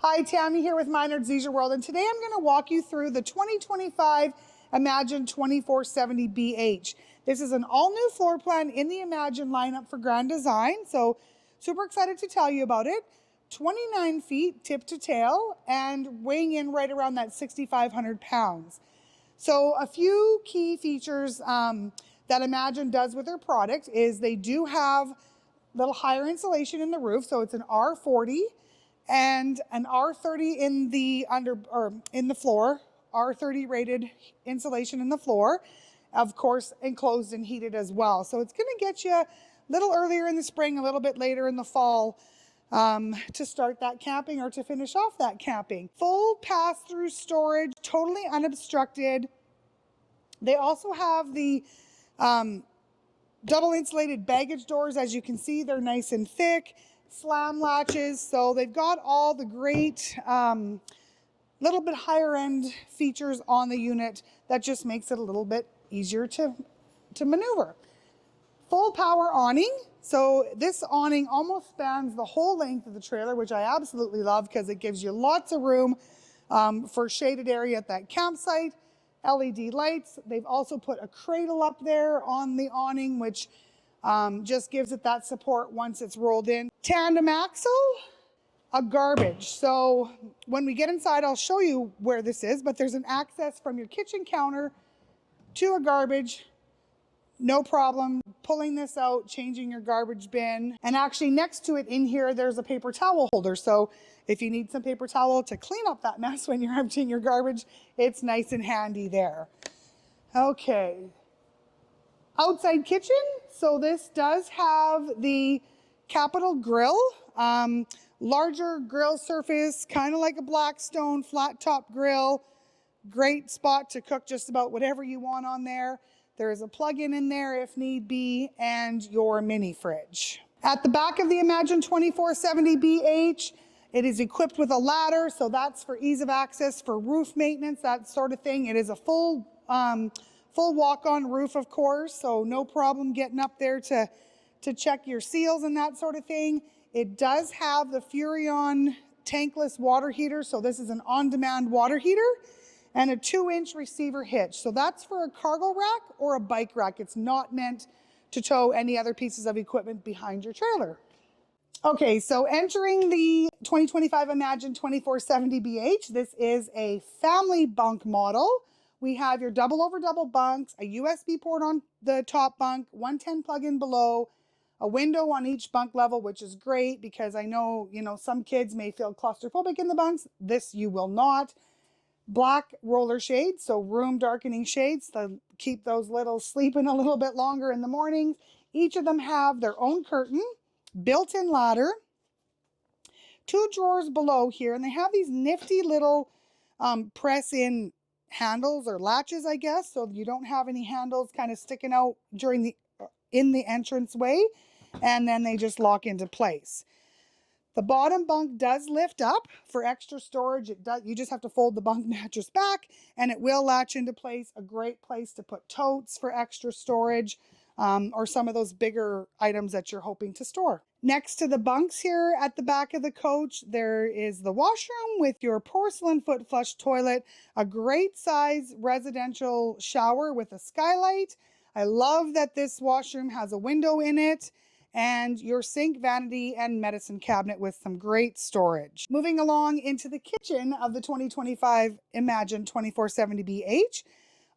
Hi, Tammy here with Minard's Leisure World, and today I'm going to walk you through the 2025 Imagine 2470BH. This is an all-new floor plan in the Imagine lineup for Grand Design, so super excited to tell you about it. 29 feet tip to tail and weighing in right around that 6,500 pounds. So a few key features that Imagine does with their product is they do have a little higher insulation in the roof, so it's an R40 and an R30 in the in the floor, R30 rated insulation in the floor, of course enclosed and heated as well. So it's going to get you a little earlier in the spring, a little bit later in the fall to start that camping or to finish off that camping. Full pass-through storage, totally unobstructed. They also have the double insulated baggage doors. As you can see, they're nice and thick. Slam latches, so they've got all the great little bit higher end features on the unit that just makes it a little bit easier to maneuver. Full power awning, so this awning almost spans the whole length of the trailer, which I absolutely love because it gives you lots of room for shaded area at that campsite. LED lights. They've also put a cradle up there on the awning, which just gives it that support once it's rolled in. Tandem axle, a garbage. So when we get inside, I'll show you where this is, but there's an access from your kitchen counter to a garbage. No problem pulling this out, changing your garbage bin. And actually next to it in here, there's a paper towel holder. So if you need some paper towel to clean up that mess when you're emptying your garbage, it's nice and handy there. Okay. Outside kitchen, so this does have the capital grill, larger grill surface, kind of like a Blackstone flat top grill. Great spot to cook just about whatever you want on there. There is a plug-in in there if need be, and your mini fridge. At the back of the Imagine 2470BH, it is equipped with a ladder, so that's for ease of access for roof maintenance, that sort of thing. It is a full walk-on roof, of course, so no problem getting up there to check your seals and that sort of thing. It does have the Furrion tankless water heater, so this is an on-demand water heater, and a 2-inch receiver hitch. So that's for a cargo rack or a bike rack. It's not meant to tow any other pieces of equipment behind your trailer. Okay, so entering the 2025 Imagine 2470BH, this is a family bunk model. We have your double over double bunks, a USB port on the top bunk, 110 plug-in below, a window on each bunk level, which is great because I know, some kids may feel claustrophobic in the bunks. This you will not. Black roller shades, so room darkening shades to keep those littles sleeping a little bit longer in the mornings. Each of them have their own curtain, built-in ladder, 2 drawers below here, and they have these nifty little press-in handles or latches, I guess, so you don't have any handles kind of sticking out in the entranceway, and then they just lock into place. The bottom bunk does lift up for extra storage. You just have to fold the bunk mattress back and it will latch into place. A great place to put totes for extra storage or some of those bigger items that you're hoping to store. Next to the bunks here at the back of the coach, there is the washroom with your porcelain foot flush toilet, a great size residential shower with a skylight. I love that this washroom has a window in it, and your sink, vanity, and medicine cabinet with some great storage. Moving along into the kitchen of the 2025 Imagine 2470BH.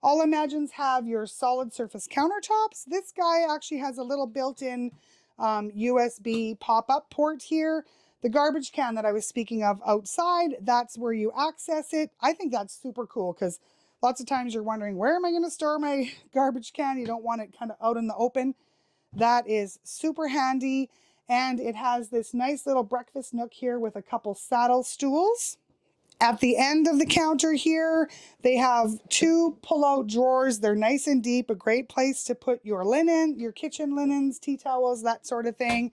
All Imagines have your solid surface countertops. This guy actually has a little built-in USB pop-up port here. The garbage can that I was speaking of outside, that's where you access it. I think that's super cool because lots of times you're wondering, where am I going to store my garbage can? You don't want it kind of out in the open. That is super handy, and it has this nice little breakfast nook here with a couple saddle stools. At the end of the counter here, they have 2 pull-out drawers. They're nice and deep, a great place to put your linen, your kitchen linens, tea towels, that sort of thing.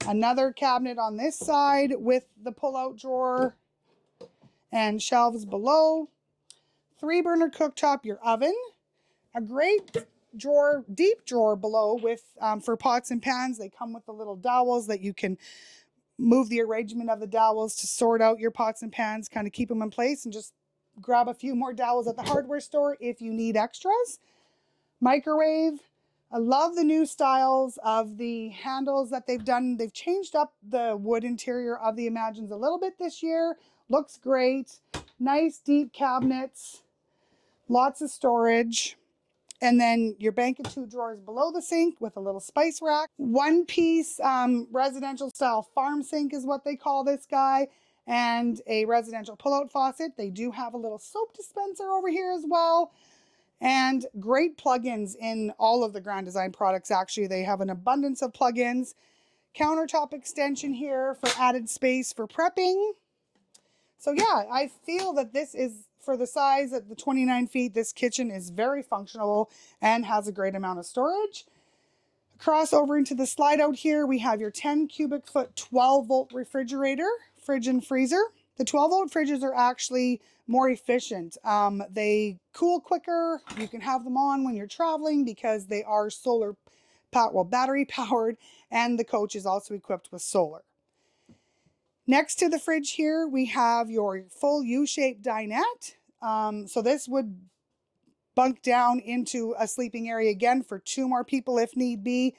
Another cabinet on this side with the pull-out drawer and shelves below. 3-burner cooktop, your oven. A great drawer, deep drawer below with for pots and pans. They come with the little dowels that you can move the arrangement of the dowels to sort out your pots and pans, kind of keep them in place, and just grab a few more dowels at the hardware store if you need extras. Microwave. I love the new styles of the handles that they've done. They've changed up the wood interior of the Imagines a little bit this year. Looks great. Nice deep cabinets. Lots of storage. And then your bank of 2 drawers below the sink with a little spice rack. One piece residential style farm sink is what they call this guy. And a residential pull-out faucet. They do have a little soap dispenser over here as well. And great plugins in all of the Grand Design products. Actually, they have an abundance of plugins. Countertop extension here for added space for prepping. So yeah, I feel that this is, for the size at the 29 feet, this kitchen is very functional and has a great amount of storage. Cross over into the slide out here, we have your 10 cubic foot 12 volt refrigerator, fridge and freezer. The 12 volt fridges are actually more efficient. They cool quicker. You can have them on when you're traveling because they are battery powered, and the coach is also equipped with solar. Next to the fridge here, we have your full U-shaped dinette. So this would bunk down into a sleeping area again for 2 more people if need be.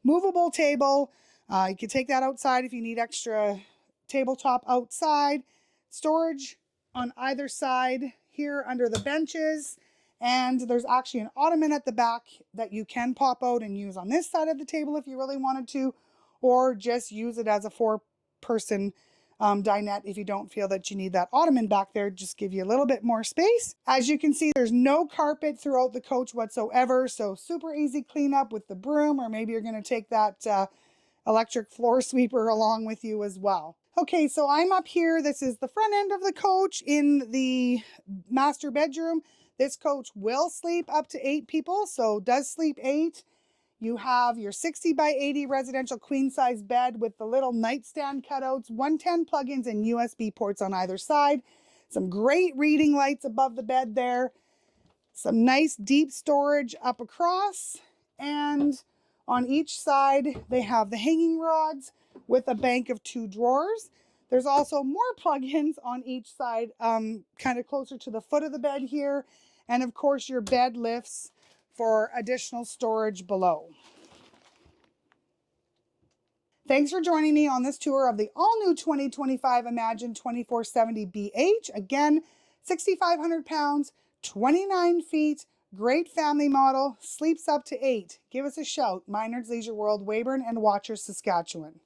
Movable table. You can take that outside if you need extra tabletop outside. Storage on either side here under the benches. And there's actually an ottoman at the back that you can pop out and use on this side of the table if you really wanted to, or just use it as a 4-person dinette if you don't feel that you need that ottoman back there. Just give you a little bit more space. As you can see, there's no carpet throughout the coach whatsoever, so super easy cleanup with the broom, or maybe you're going to take that electric floor sweeper along with you as well. Okay, so I'm up here. This is the front end of the coach in the master bedroom. This coach will sleep up to 8 people, so does sleep 8. You have your 60 by 80 residential queen size bed with the little nightstand cutouts, 110 plugins and USB ports on either side. Some great reading lights above the bed there. Some nice deep storage up across, and on each side they have the hanging rods with a bank of 2 drawers. There's also more plugins on each side, kind of closer to the foot of the bed here. And of course your bed lifts for additional storage below. Thanks for joining me on this tour of the all-new 2025 Imagine 2470BH. Again, 6,500 pounds, 29 feet, great family model, sleeps up to 8. Give us a shout. Minard's Leisure World, Weyburn and Watcher, Saskatchewan.